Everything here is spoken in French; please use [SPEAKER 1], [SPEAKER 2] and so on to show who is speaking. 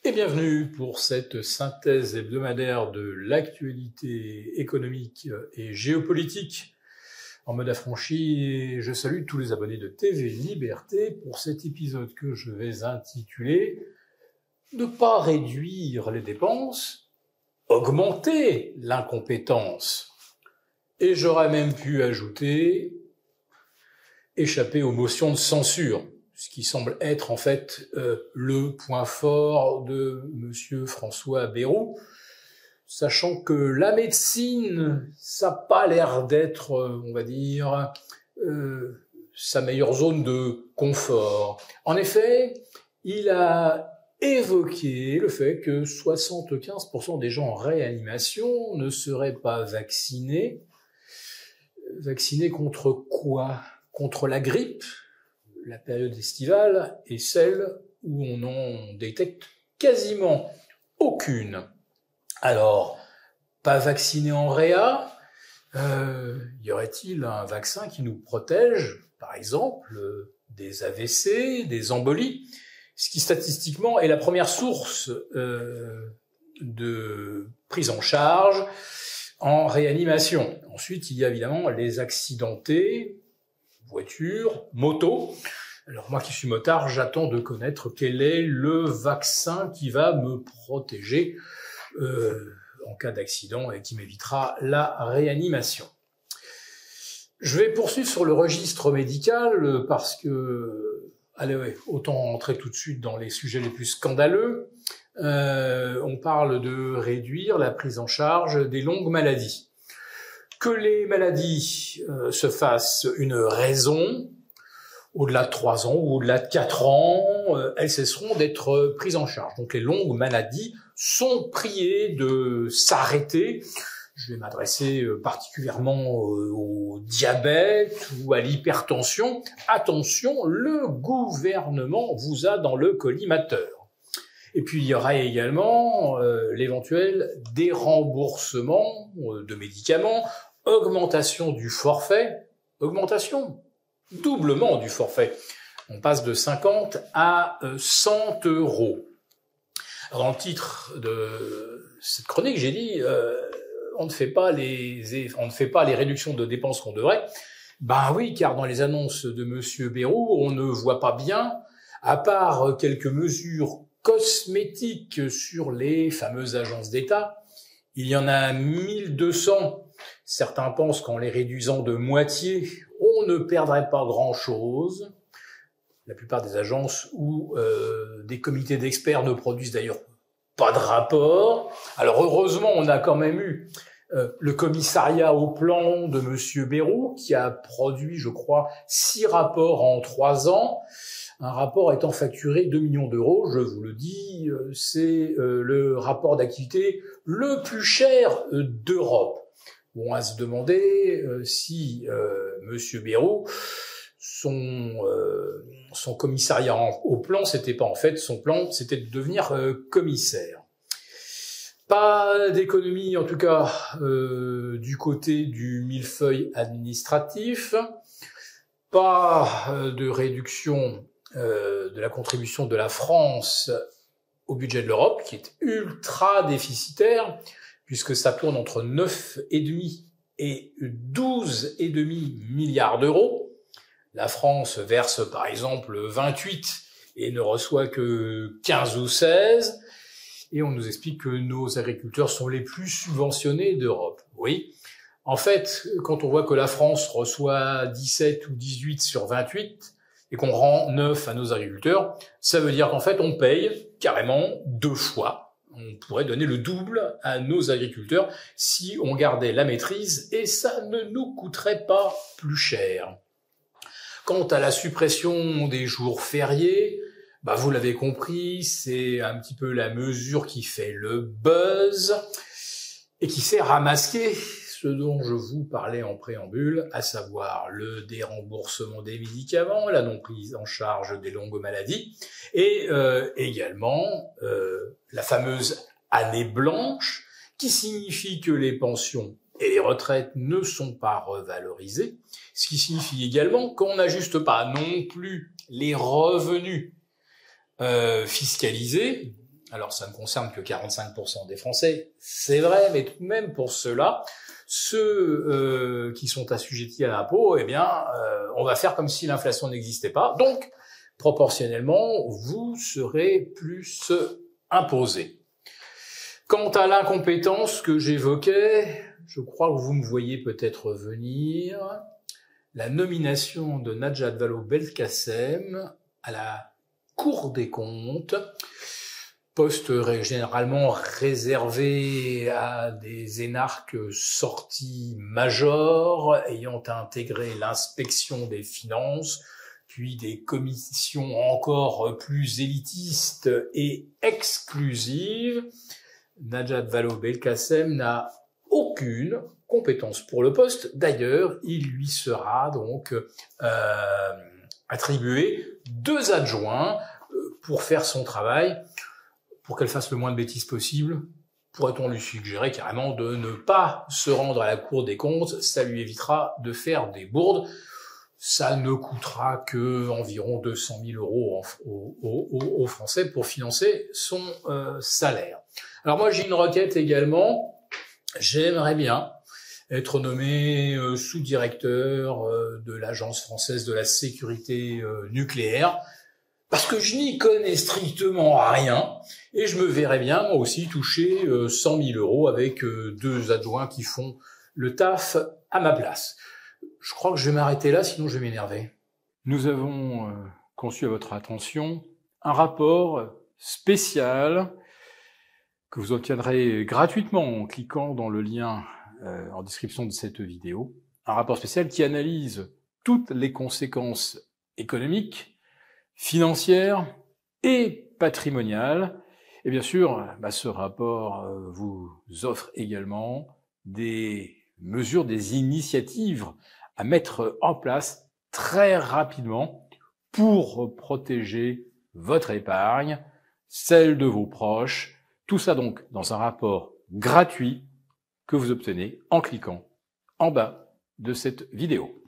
[SPEAKER 1] Et bienvenue pour cette synthèse hebdomadaire de l'actualité économique et géopolitique en mode affranchi. Et je salue tous les abonnés de TV Liberté pour cet épisode que je vais intituler « Ne pas réduire les dépenses, augmenter l'incompétence ». Et j'aurais même pu ajouter « échapper aux motions de censure ». Ce qui semble être en fait le point fort de Monsieur François Bayrou, sachant que la médecine, ça n'a pas l'air d'être, on va dire, sa meilleure zone de confort. En effet, il a évoqué le fait que 75% des gens en réanimation ne seraient pas vaccinés. Vaccinés contre quoi? Contre la grippe? La période estivale est celle où on n'en détecte quasiment aucune. Alors, pas vacciné en réa, y aurait-il un vaccin qui nous protège, par exemple, des AVC, des embolies, ce qui statistiquement est la première source de prise en charge en réanimation. Ensuite, il y a évidemment les accidentés, voiture, moto. Alors moi qui suis motard, j'attends de connaître quel est le vaccin qui va me protéger en cas d'accident et qui m'évitera la réanimation. Je vais poursuivre sur le registre médical parce que, allez, ouais, autant rentrer tout de suite dans les sujets les plus scandaleux. On parle de réduire la prise en charge des longues maladies. Que les maladies se fassent une raison, au-delà de 3 ans ou au-delà de 4 ans, elles cesseront d'être prises en charge. Donc les longues maladies sont priées de s'arrêter. Je vais m'adresser particulièrement au diabète ou à l'hypertension. Attention, le gouvernement vous a dans le collimateur. Et puis il y aura également l'éventuel déremboursement de médicaments, augmentation du forfait, doublement du forfait. On passe de 50 à 100 €. Alors, dans le titre de cette chronique, j'ai dit on ne fait pas les réductions de dépenses qu'on devrait. Ben oui, car dans les annonces de Monsieur Bayrou, on ne voit pas bien, à part quelques mesures cosmétiques sur les fameuses agences d'État. Il y en a 1200. Certains pensent qu'en les réduisant de moitié, on ne perdrait pas grand-chose. La plupart des agences ou des comités d'experts ne produisent d'ailleurs pas de rapport. Alors heureusement, on a quand même eu le commissariat au plan de Monsieur Bayrou qui a produit, je crois, 6 rapports en 3 ans. Un rapport étant facturé 2 millions d'euros, je vous le dis, c'est le rapport d'activité le plus cher d'Europe. Bon, à se demander si Monsieur Bayrou, son commissariat au plan, c'était pas en fait son plan, c'était de devenir commissaire. Pas d'économie, en tout cas, du côté du millefeuille administratif, pas de réduction de la contribution de la France au budget de l'Europe, qui est ultra déficitaire, puisque ça tourne entre 9,5 et 12,5 milliards d'euros. La France verse par exemple 28 et ne reçoit que 15 ou 16. Et on nous explique que nos agriculteurs sont les plus subventionnés d'Europe. Oui. En fait, quand on voit que la France reçoit 17 ou 18 sur 28 et qu'on rend 9 à nos agriculteurs, ça veut dire qu'en fait on paye carrément 2 fois. On pourrait donner le double à nos agriculteurs si on gardait la maîtrise et ça ne nous coûterait pas plus cher. Quant à la suppression des jours fériés, bah vous l'avez compris, c'est un petit peu la mesure qui fait le buzz et qui sert à masquer ce dont je vous parlais en préambule, à savoir le déremboursement des médicaments, la non prise en charge des longues maladies, et également la fameuse année blanche, qui signifie que les pensions et les retraites ne sont pas revalorisées, ce qui signifie également qu'on n'ajuste pas non plus les revenus fiscalisés, Alors ça ne concerne que 45% des Français, c'est vrai, mais tout de même pour ceux-là, ceux qui sont assujettis à l'impôt, eh bien, on va faire comme si l'inflation n'existait pas. Donc, proportionnellement, vous serez plus imposé. Quant à l'incompétence que j'évoquais, je crois que vous me voyez peut-être venir, la nomination de Najat Vallaud-Belkacem à la Cour des comptes, poste généralement réservé à des énarques sortis majors ayant intégré l'inspection des finances, puis des commissions encore plus élitistes et exclusives. Najat Vallaud-Belkacem n'a aucune compétence pour le poste. D'ailleurs, il lui sera donc attribué 2 adjoints pour faire son travail, pour qu'elle fasse le moins de bêtises possible. Pourrait-on lui suggérer carrément de ne pas se rendre à la Cour des comptes? Ça lui évitera de faire des bourdes. Ça ne coûtera que environ 200 000 euros aux Français pour financer son salaire. Alors moi, j'ai une requête également. J'aimerais bien être nommé sous-directeur de l'Agence française de la sécurité nucléaire, parce que je n'y connais strictement rien, et je me verrais bien, moi aussi, toucher 100 000 euros avec 2 adjoints qui font le taf à ma place. Je crois que je vais m'arrêter là, sinon je vais m'énerver. Nous avons conçu à votre attention un rapport spécial que vous obtiendrez gratuitement en cliquant dans le lien en description de cette vidéo. Un rapport spécial qui analyse toutes les conséquences économiques, financières et patrimoniales. Et bien sûr, ce rapport vous offre également des mesures, des initiatives à mettre en place très rapidement pour protéger votre épargne, celle de vos proches. Tout ça donc dans un rapport gratuit que vous obtenez en cliquant en bas de cette vidéo.